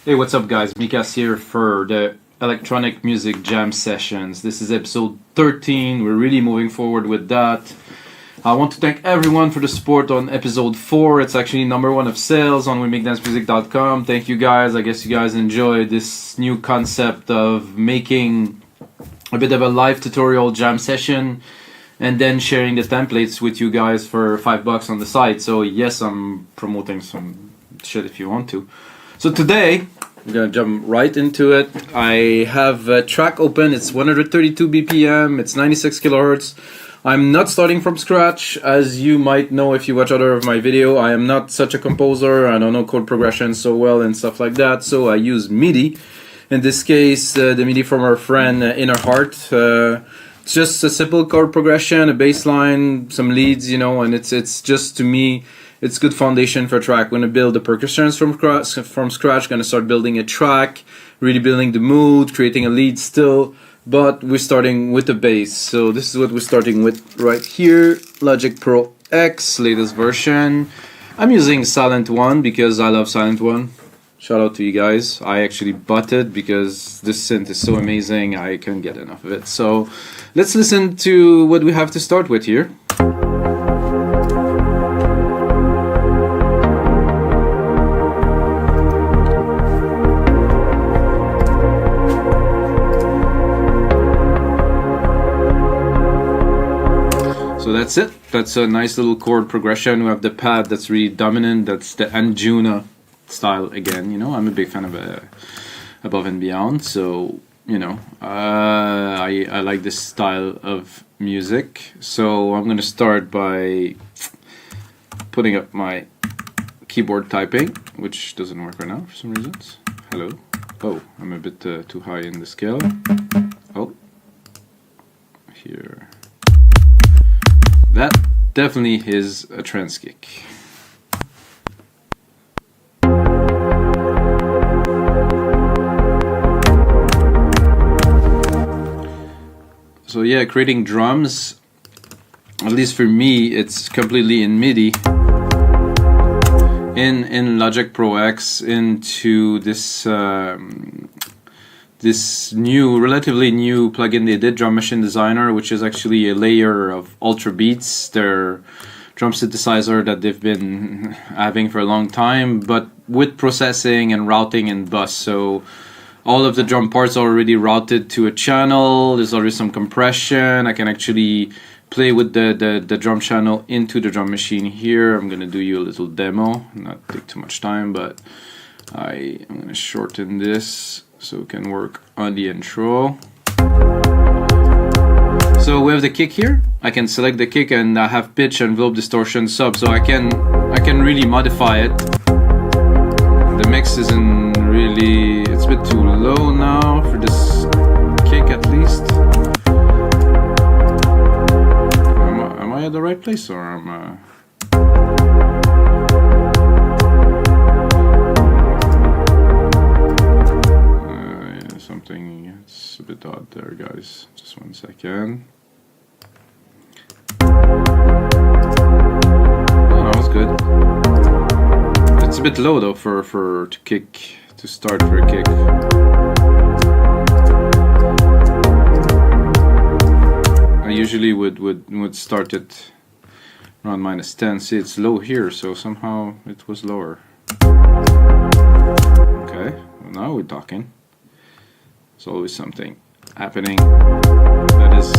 Hey, what's up guys? Mikas here for the electronic music jam sessions. This is episode 13. We're really moving forward with that. I want to thank everyone for the support on episode 4. It's actually #1 of sales on wemake.dancemusic.com. Thank you guys. I guess you guys enjoyed this new concept of making a bit of a live tutorial jam session and then sharing the templates with you guys for $5 on the site. So yes, I'm promoting some shit if you want to. So today, I'm gonna jump right into it. I have a track open. It's 132 BPM. It's 96 kilohertz. I'm not starting from scratch, as you might know if you watch other of my video. I am not such a composer. I don't know chord progression so well and stuff like that. So I use MIDI. In this case, the MIDI from our friend Inner Heart. It's just a simple chord progression, a bass line, some leads, you know, and it's just, to me, it's good foundation for a track. I'm going to build the percussions from scratch, going to start building a track, really building the mood, creating a lead still, but we're starting with the bass. So this is what we're starting with right here, Logic Pro X, latest version. I'm using Silent One because I love Silent One. Shout out to you guys. I actually bought it because this synth is so amazing, I couldn't get enough of it. So let's listen to what we have to start with here. So that's it. That's a nice little chord progression. We have the pad that's really dominant. That's the Anjuna style again. You know, I'm a big fan of Above and Beyond. So, you know, I like this style of music. So I'm going to start by putting up my keyboard typing, which doesn't work right now for some reasons. Hello. Oh, I'm a bit too high in the scale. Oh, here. That definitely is a trance kick. So yeah, creating drums, at least for me, it's completely in MIDI. In Logic Pro X into this this new, relatively new plugin they did, Drum Machine Designer, which is actually a layer of Ultra Beats, their drum synthesizer that they've been having for a long time, but with processing and routing and bus. So all of the drum parts are already routed to a channel. There's already some compression. I can actually play with the drum channel into the drum machine here. I'm gonna do you a little demo, not take too much time, but I'm gonna shorten this so we can work on the intro. So we have the kick here. I can select the kick and I have pitch, envelope, distortion, sub, so I can really modify it. The mix isn't really, it's a bit too low now for this kick at least. Am I at the right place, or am I? It's a bit odd there, guys. Just 1 second. Oh, that was good. It's a bit low though to start for a kick. I usually would start it around -10. See, it's low here, so somehow it was lower. Okay, well, now we're talking. There's always something happening that is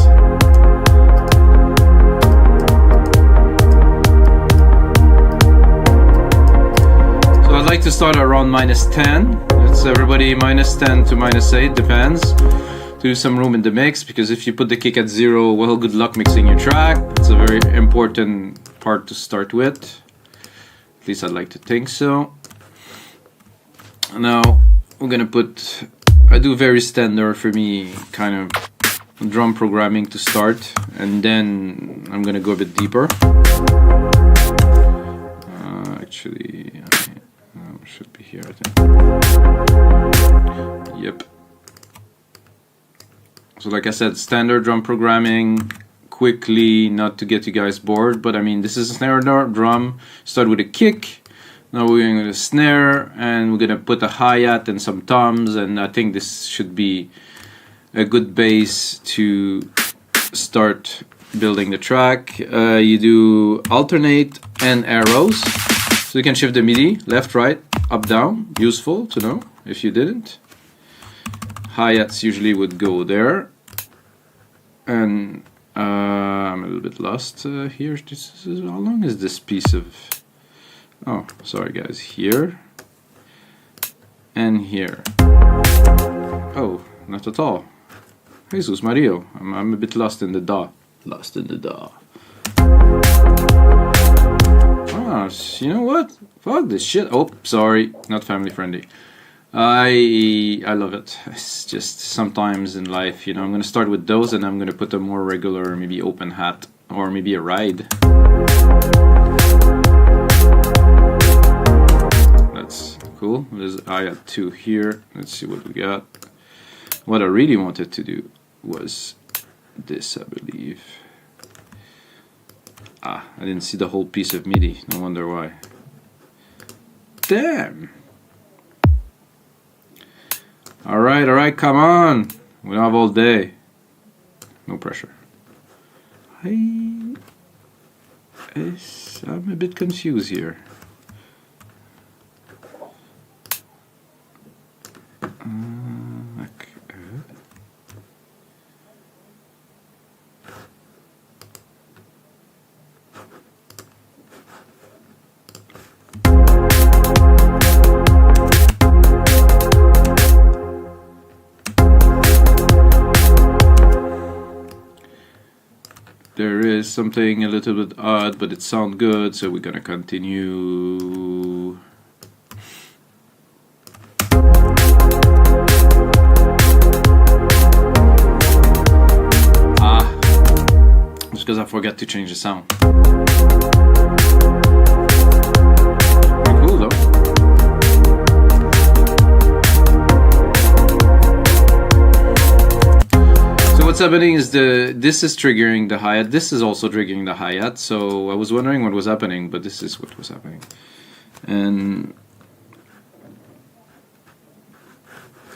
so I'd like to start around -10. It's everybody -10 to -8, depends. Do some room in the mix, because if you put the kick at 0, well, good luck mixing your track. It's a very important part to start with. At least I'd like to think so. Now we're gonna put, I do very standard for me kind of drum programming to start, and then I'm gonna go a bit deeper. Actually, should be here, I think. Yep. So like I said, standard drum programming, quickly, not to get you guys bored, but I mean, this is a snare drum. Start with a kick, Now we're going to the snare, and we're going to put a hi-hat and some toms, and I think this should be a good base to start building the track. You do alternate and arrows, so you can shift the MIDI left, right, up, down. Useful to know if you didn't. Hi-hats usually would go there, and I'm a little bit lost here. How long is this piece of... Oh, sorry guys, here and here. Oh, not at all. Jesus Mario, I'm a bit lost in the DAW. Lost in the DAW. Ah, you know what? Fuck this shit. Oh, sorry, not family friendly. I love it. It's just sometimes in life, you know, I'm gonna start with those, and I'm gonna put a more regular, maybe open hat, or maybe a ride. That's cool. There's hi-hat 2 here. Let's see what we got. What I really wanted to do was this, I believe. Ah, I didn't see the whole piece of MIDI. No wonder why. Damn. Alright, come on. We don't have all day. No pressure. I'm a bit confused here. There is something a little bit odd, but it sounds good, so we're gonna continue. Just because I forgot to change the sound. Cool though. What's happening is this is triggering the hi-hat, this is also triggering the hi-hat, so I was wondering what was happening, but this is what was happening. And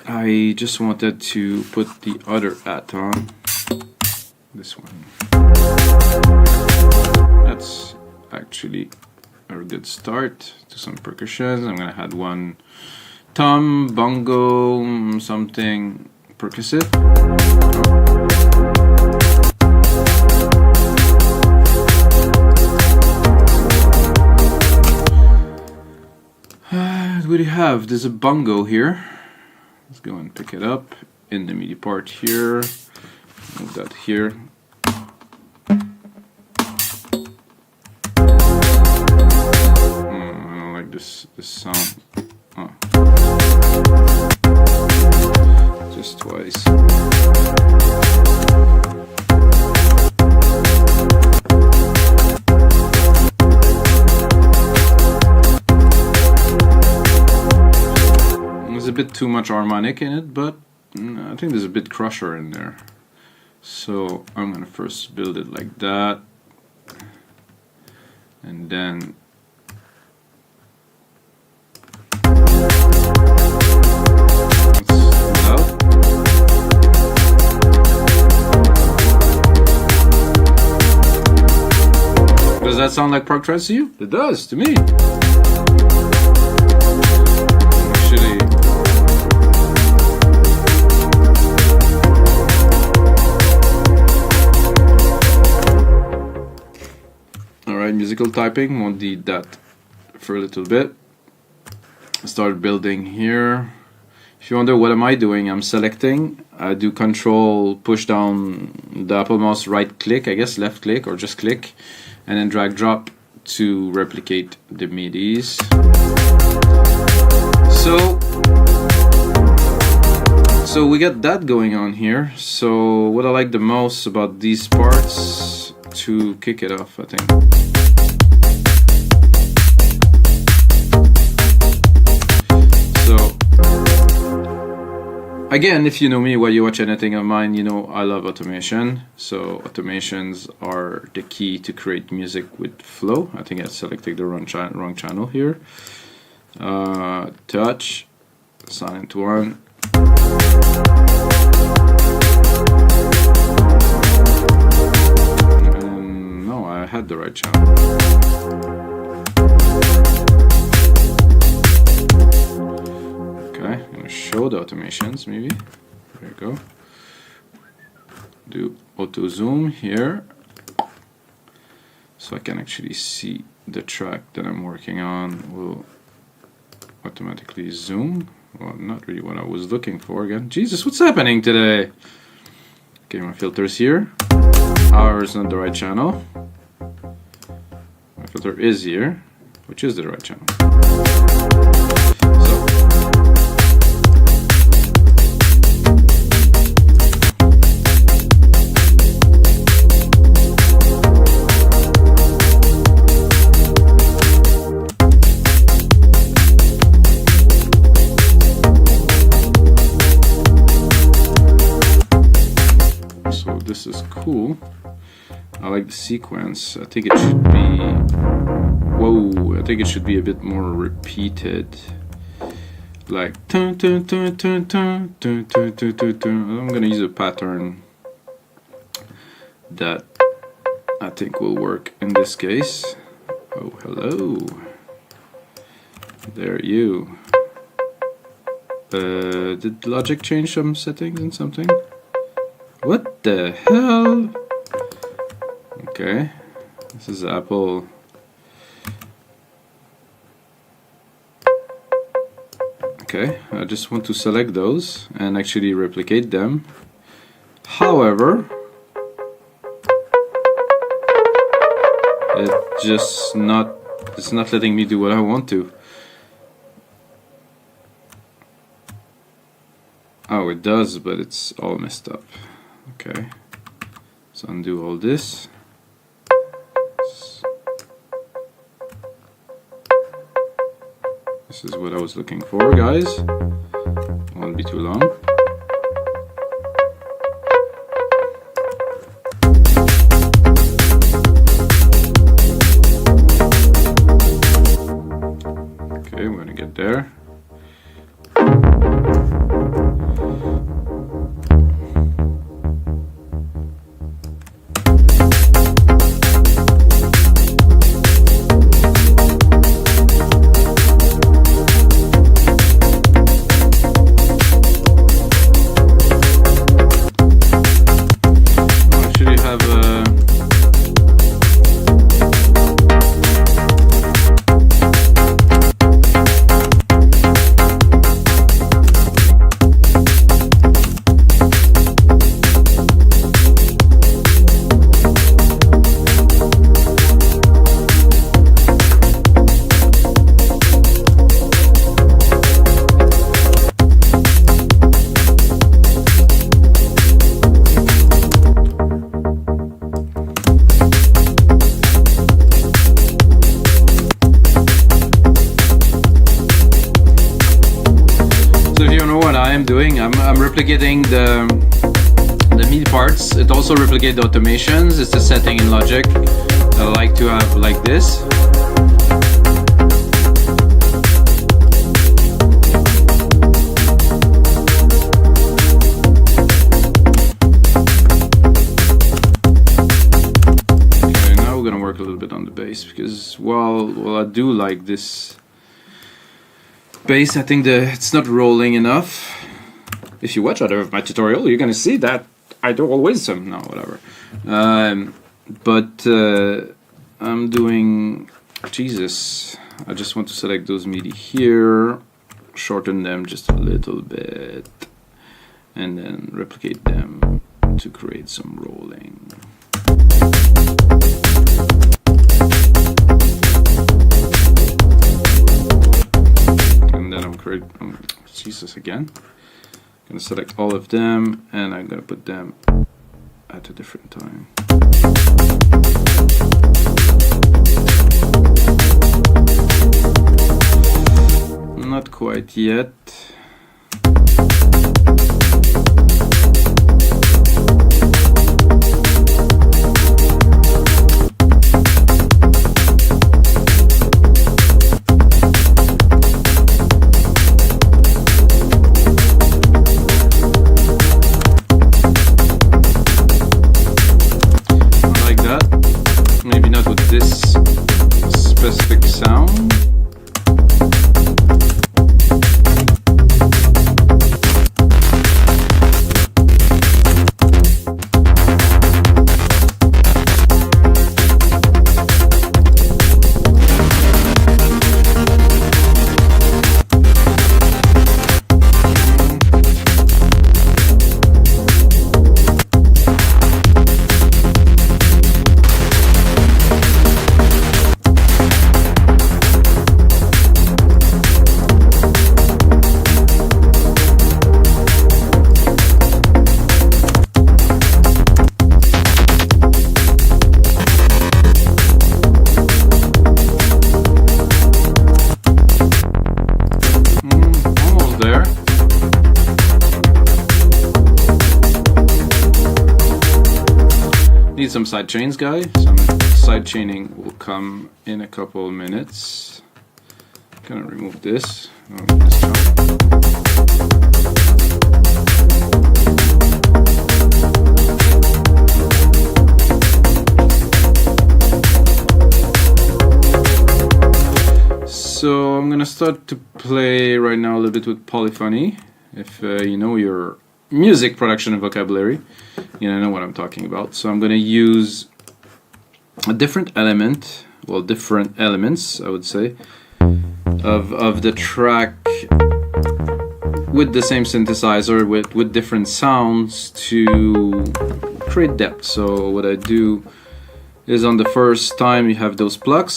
I just wanted to put the other hat on, this one. That's actually a good start to some percussion. I'm gonna add one tom, bongo, something percussive. What do you have? There's a bongo here. Let's go and pick it up in the MIDI part here. Move that here. I don't like this sound. Oh. Just twice. There's a bit too much harmonic in it, but I think there's a bit crusher in there. So I'm gonna first build it like that, and then does that sound like prog trance to you? It does to me. Actually, alright, musical typing, won't need that for a little bit. Start building here. If you wonder what am I doing, I'm selecting. I do control push down the Apple mouse, right click, I guess left click or just click, and then drag drop to replicate the MIDIs. So we got that going on here. So what I like the most about these parts, to kick it off, I think. So again, if you know me, while you watch anything of mine, you know I love automation. So automations are the key to create music with flow. I think I selected the wrong channel here. touch, silent one. And no, I had the right channel. Okay, I'm gonna show the automations maybe. There you go. Do auto zoom here, so I can actually see the track that I'm working on. Will automatically zoom. Well, not really what I was looking for again. Jesus, what's happening today? Okay, my filter's here. However, it's not the right channel. My filter is here, which is the right channel. This is cool. I like the sequence. I think it should be... Whoa, I think it should be a bit more repeated. Like... I'm gonna use a pattern that I think will work in this case. Oh, hello. There you. Did Logic change some settings and something? What the hell? Okay, this is Apple. Okay, I just want to select those and actually replicate them. However, it's not letting me do what I want to. Oh, it does, but it's all messed up. Okay, so undo all this. This is what I was looking for, guys. Won't be too long. Okay, we're gonna get there. I'm replicating the MIDI parts. It also replicates the automations. It's a setting in Logic I like to have like this. Okay, now we're gonna work a little bit on the bass because while I do like this bass, I think it's not rolling enough. If you watch other of my tutorial, you're gonna see that I do always some, no, whatever. But I'm doing, Jesus, I just want to select those MIDI here, shorten them just a little bit, and then replicate them to create some rolling. And then I'm creating, Jesus again. I'm going to select all of them and I'm going to put them at a different time. Not quite yet. need some side chains, guys. Some side chaining will come in a couple of minutes. Gonna remove this. This chunk. So I'm gonna start to play right now a little bit with polyphony. If you know your music production and vocabulary, you know what I'm talking about. So I'm gonna use a different element, well, different elements, I would say, of the track with the same synthesizer with different sounds to create depth. So what I do is on the first time you have those plucks.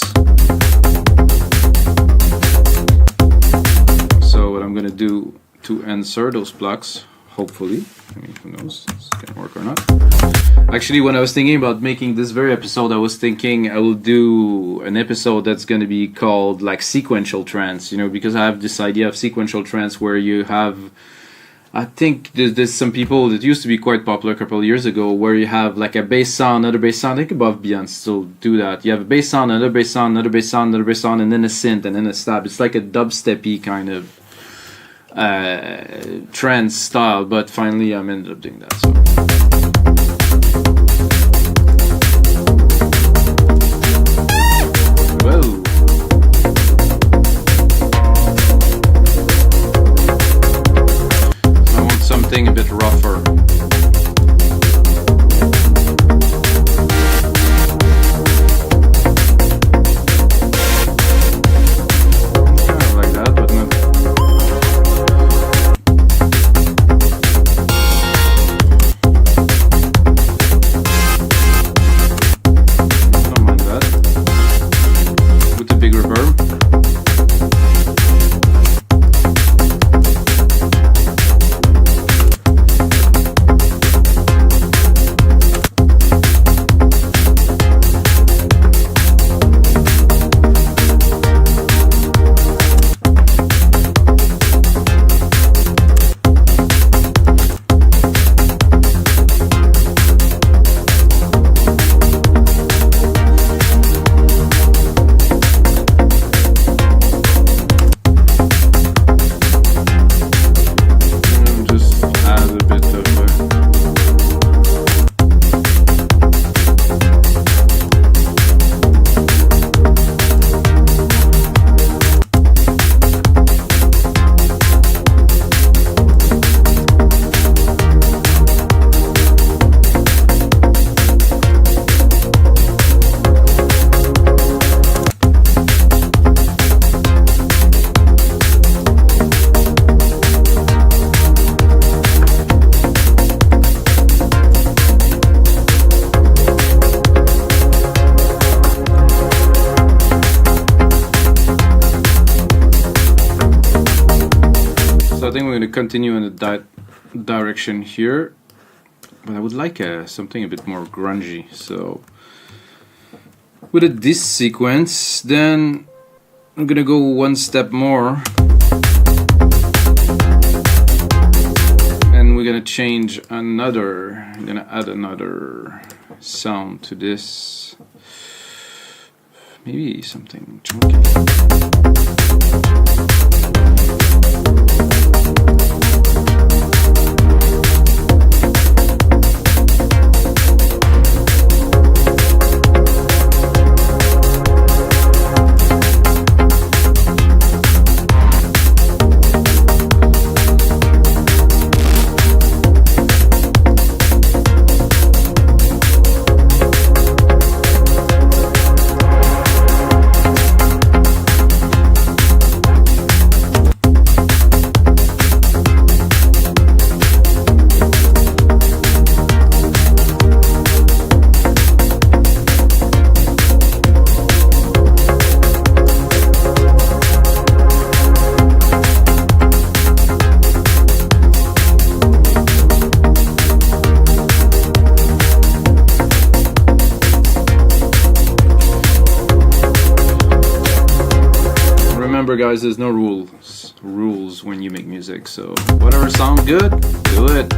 So what I'm gonna do to insert those plucks, hopefully, I mean, who knows, this can work or not. Actually, when I was thinking about making this very episode, I was thinking I will do an episode that's going to be called like sequential trance, you know, because I have this idea of sequential trance where you have, I think there's some people that used to be quite popular a couple of years ago, where you have like a bass sound, another bass sound. I think Above Beyond still do that. You have a bass sound, another bass sound, another bass sound, another bass sound, and then a synth, and then a stab. It's like a dubstep-y kind of trance style, but finally I ended up doing that. So. Whoa. I want something a bit rougher. I think we're going to continue in the direction here, but I would like something a bit more grungy. So with this sequence, then I'm going to go one step more, and we're going to change another. I'm going to add another sound to this, maybe something chunky. Remember, guys, there's no rules when you make music, so whatever sounds good, do it.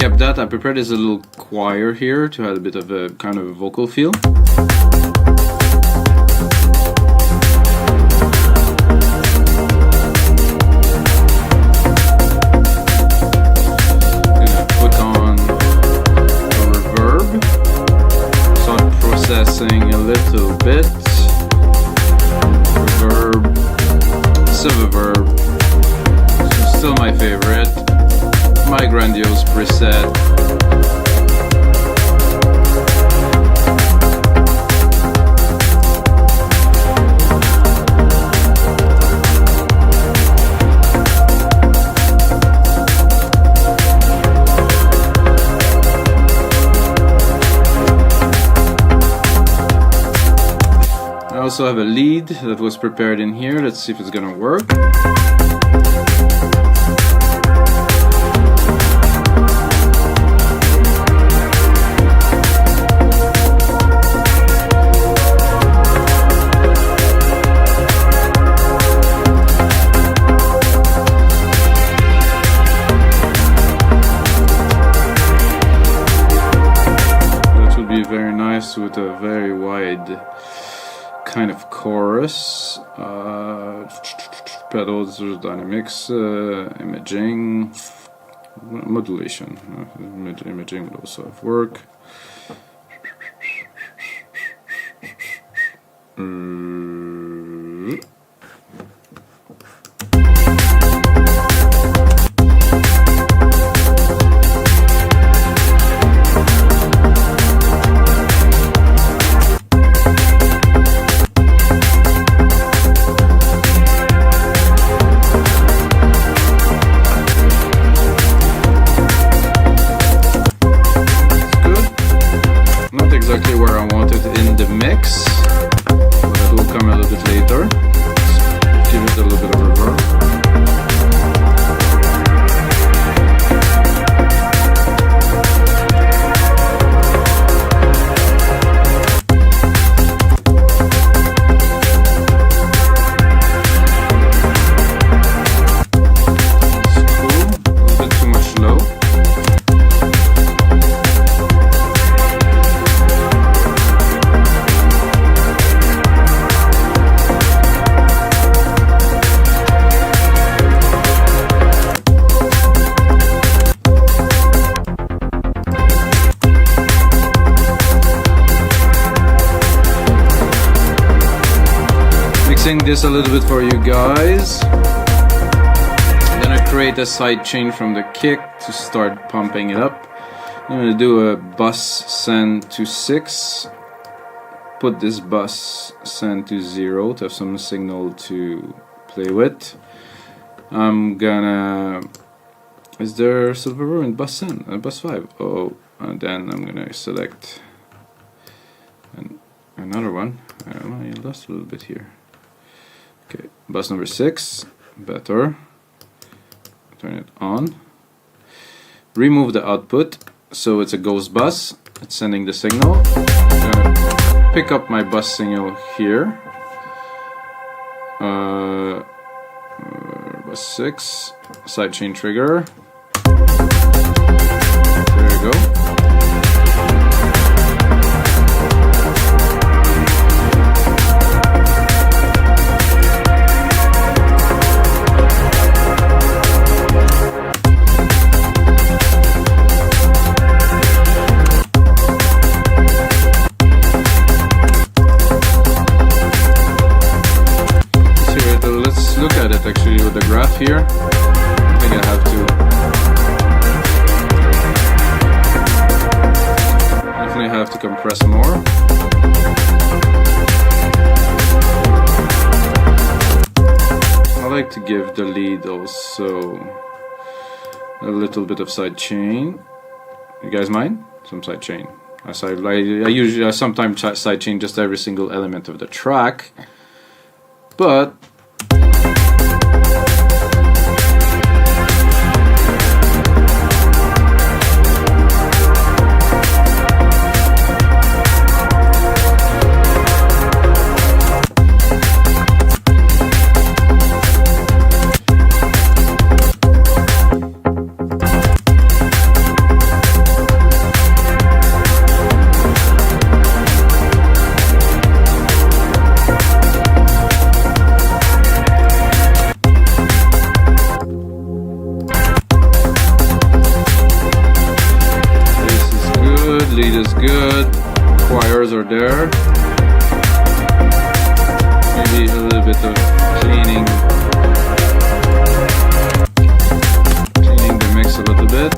kept that. I prepared this little choir here to have a bit of a kind of a vocal feel. A little bit reverb, subverb, still my favorite, my grandiose preset. I also have a lead that was prepared in here. Let's see if it's gonna work. That would be very nice with a very wide kind of chorus, pedals, dynamics, imaging, modulation. Imaging would also have work. Exactly where I want it in the mix, but it will come a little bit later. Let's give it a little bit of reverb. This a little bit for you guys. Then I create a sidechain from the kick to start pumping it up. I'm going to do a bus send to 6. Put this bus send to 0 to have some signal to play with. I'm gonna... Is there silver in bus send? Bus 5. Oh, and then I'm gonna select another one. I lost a little bit here. Okay, bus number 6, better. Turn it on. Remove the output, so it's a ghost bus. It's sending the signal. I'm gonna pick up my bus signal here. Bus 6, sidechain trigger. There you go. Look at it actually with the graph here. I think I have to definitely have to compress more. I like to give the lead also a little bit of side chain. You guys mind? Some side chain. I sometimes side chain just every single element of the track, but good. Choirs are there. Maybe a little bit of cleaning the mix a little bit.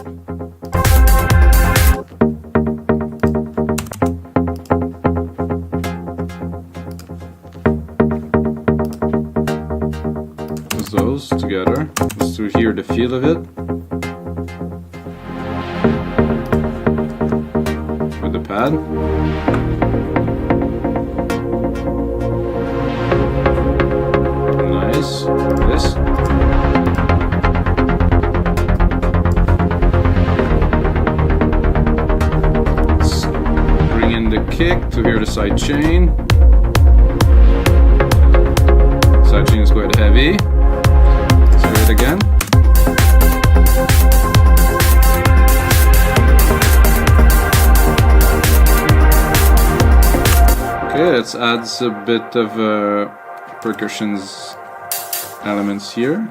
Those together, just to hear the feel of it with the pad. Nice. This. Let's bring in the kick to hear the side chain. Side chain is quite heavy. Again. Okay, let's add a bit of percussions elements here.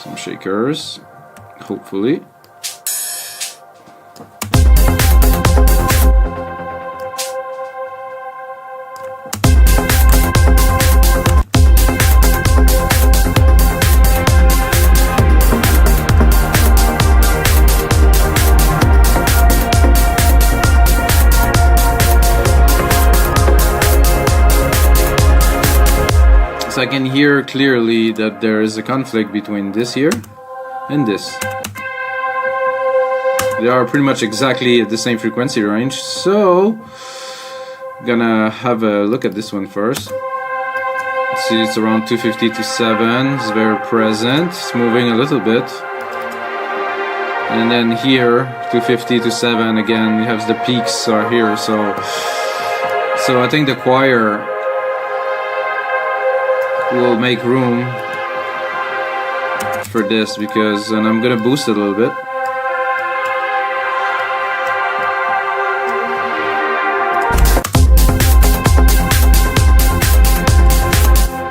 Some shakers, hopefully. I can hear clearly that there is a conflict between this here and this. They are pretty much exactly at the same frequency range, so I'm gonna have a look at this one first. Let's see, it's around 250 to 7, it's very present, it's moving a little bit. And then here, 250 to 7 again, you have the peaks are here, so I think the choir will make room for this because, and I'm gonna boost it a little bit.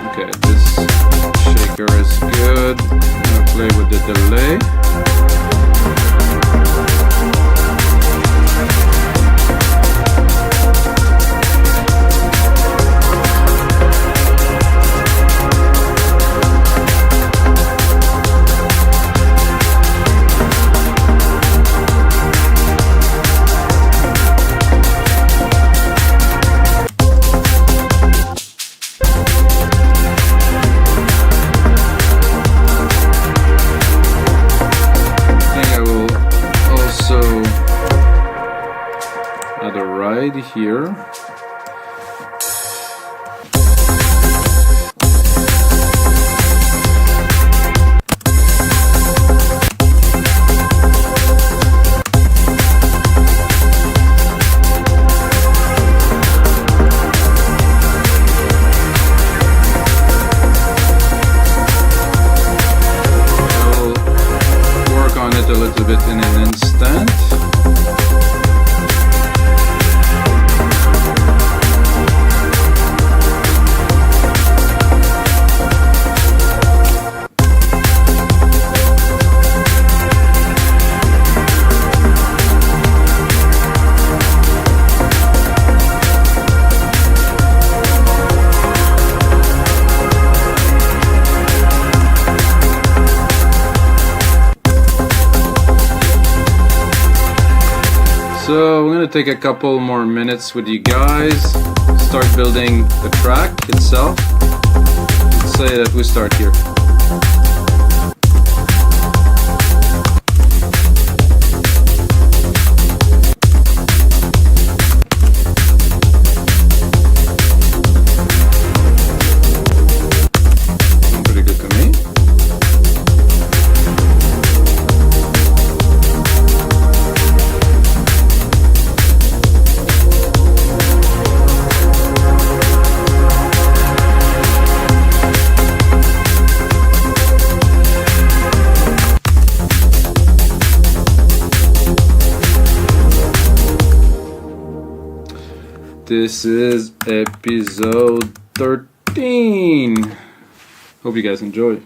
Okay, this shaker is good. I'm gonna play with the delay. Here. I'll work on it a little bit in an instant. So I'm gonna take a couple more minutes with you guys, start building the track itself. Let's say that we start here. Pretty good to me. This is episode 13. Hope you guys enjoy.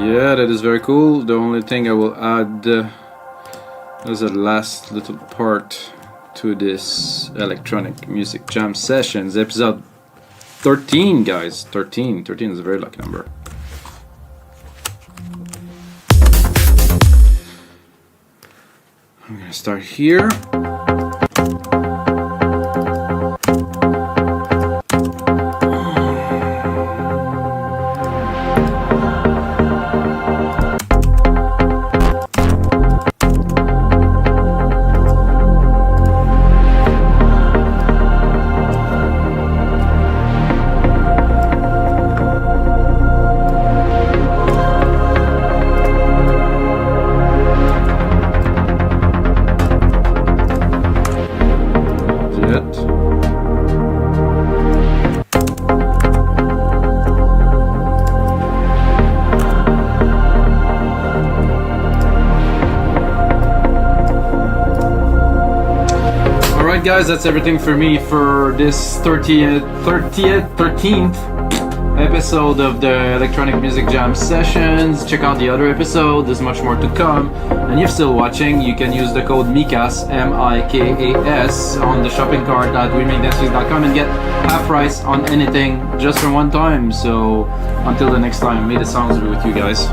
Yeah, that is very cool. The only thing I will add as a last little part to this electronic music jam sessions, episode 13, guys. 13 is a very lucky number. I'm gonna start here. Guys, that's everything for me for this 13th episode of the Electronic Music Jam Sessions. Check out the other episode, there's much more to come. And if you're still watching, you can use the code Mikas, M-I-K-A-S, on the shopping cart at WeMakeDanceMusic.com and get half price on anything just for one time. So until the next time, may the sounds be with you guys.